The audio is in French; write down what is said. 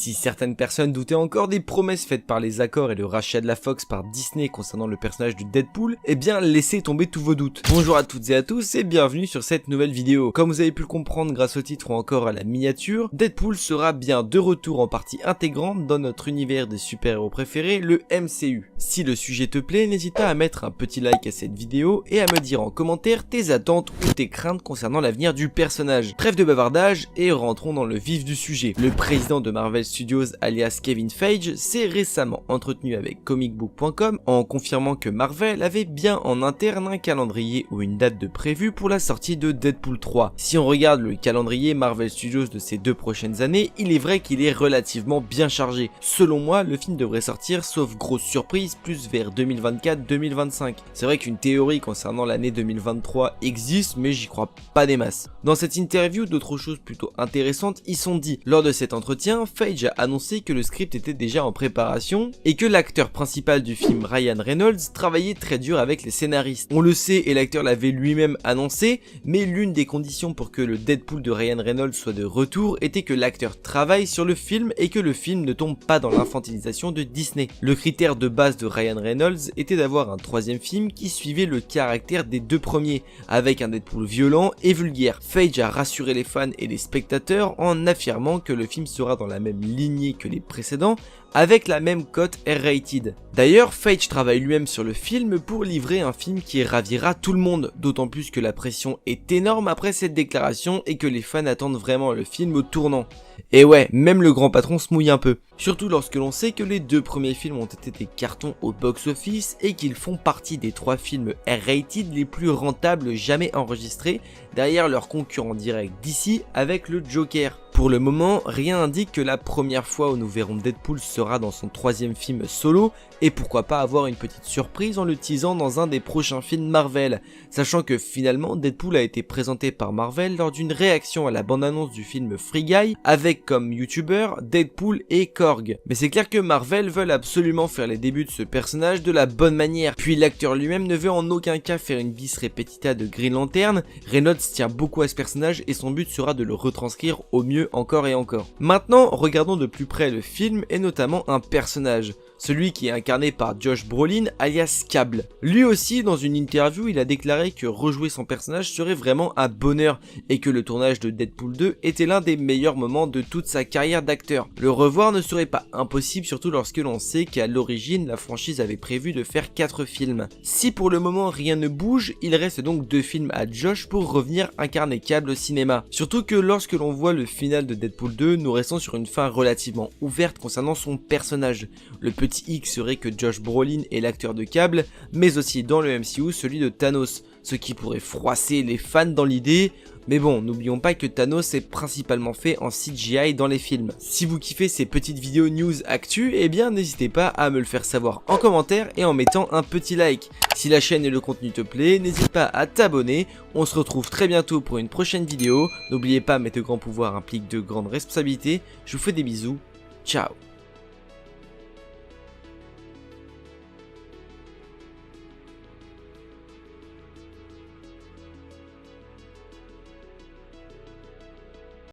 Si certaines personnes doutaient encore des promesses faites par les accords et le rachat de la Fox par Disney concernant le personnage de Deadpool, eh bien laissez tomber tous vos doutes. Bonjour à toutes et à tous et bienvenue sur cette nouvelle vidéo. Comme vous avez pu le comprendre grâce au titre ou encore à la miniature, Deadpool sera bien de retour en partie intégrante dans notre univers des super-héros préférés, le MCU. Si le sujet te plaît, n'hésite pas à mettre un petit like à cette vidéo et à me dire en commentaire tes attentes ou tes craintes concernant l'avenir du personnage. Trêve de bavardage et rentrons dans le vif du sujet. Le président de Marvel Studios alias Kevin Feige s'est récemment entretenu avec comicbook.com en confirmant que Marvel avait bien en interne un calendrier ou une date de prévue pour la sortie de Deadpool 3. Si on regarde le calendrier Marvel Studios de ces 2 prochaines années, il est vrai qu'il est relativement bien chargé. Selon moi, le film devrait sortir sauf grosse surprise plus vers 2024-2025. C'est vrai qu'une théorie concernant l'année 2023 existe mais j'y crois pas des masses. Dans cette interview, d'autres choses plutôt intéressantes y sont dites. Lors de cet entretien, Feige a annoncé que le script était déjà en préparation et que l'acteur principal du film, Ryan Reynolds, travaillait très dur avec les scénaristes. On le sait et l'acteur l'avait lui-même annoncé, mais l'une des conditions pour que le Deadpool de Ryan Reynolds soit de retour était que l'acteur travaille sur le film et que le film ne tombe pas dans l'infantilisation de Disney. Le critère de base de Ryan Reynolds était d'avoir un 3e film qui suivait le caractère des 2 premiers, avec un Deadpool violent et vulgaire. Feige a rassuré les fans et les spectateurs en affirmant que le film sera dans la même lignée que les précédents, avec la même cote R-rated. D'ailleurs, Feige travaille lui-même sur le film pour livrer un film qui ravira tout le monde, d'autant plus que la pression est énorme après cette déclaration et que les fans attendent vraiment le film au tournant. Et ouais, même le grand patron se mouille un peu. Surtout lorsque l'on sait que les 2 premiers films ont été des cartons au box-office et qu'ils font partie des 3 films R-rated les plus rentables jamais enregistrés, derrière leur concurrent direct d'ici avec le Joker. Pour le moment, rien n'indique que la première fois où nous verrons Deadpool sera dans son 3e film solo, et pourquoi pas avoir une petite surprise en le teasant dans un des prochains films Marvel, sachant que finalement Deadpool a été présenté par Marvel lors d'une réaction à la bande-annonce du film Free Guy, avec comme youtubeur Deadpool et Korg. Mais c'est clair que Marvel veulent absolument faire les débuts de ce personnage de la bonne manière, puis l'acteur lui-même ne veut en aucun cas faire une bis repetita de Green Lantern. Reynolds tient beaucoup à ce personnage et son but sera de le retranscrire au mieux encore et encore. Maintenant, regardons de plus près le film et notamment un personnage, celui qui est incarné par Josh Brolin alias Cable. Lui aussi, dans une interview, il a déclaré que rejouer son personnage serait vraiment un bonheur et que le tournage de Deadpool 2 était l'un des meilleurs moments de toute sa carrière d'acteur. Le revoir ne serait pas impossible, surtout lorsque l'on sait qu'à l'origine, la franchise avait prévu de faire 4 films. Si pour le moment rien ne bouge, il reste donc 2 films à Josh pour revenir incarner Cable au cinéma. Surtout que lorsque l'on voit le final de Deadpool 2, nous restons sur une fin relativement ouverte concernant son personnage. Le petit hic serait que Josh Brolin est l'acteur de Cable, mais aussi dans le MCU celui de Thanos, ce qui pourrait froisser les fans dans l'idée. Mais bon, n'oublions pas que Thanos est principalement fait en CGI dans les films. Si vous kiffez ces petites vidéos news actu, eh bien n'hésitez pas à me le faire savoir en commentaire et en mettant un petit like. Si la chaîne et le contenu te plaît, n'hésite pas à t'abonner. On se retrouve très bientôt pour une prochaine vidéo. N'oubliez pas, mais de grands pouvoirs impliquent de grandes responsabilités. Je vous fais des bisous. Ciao.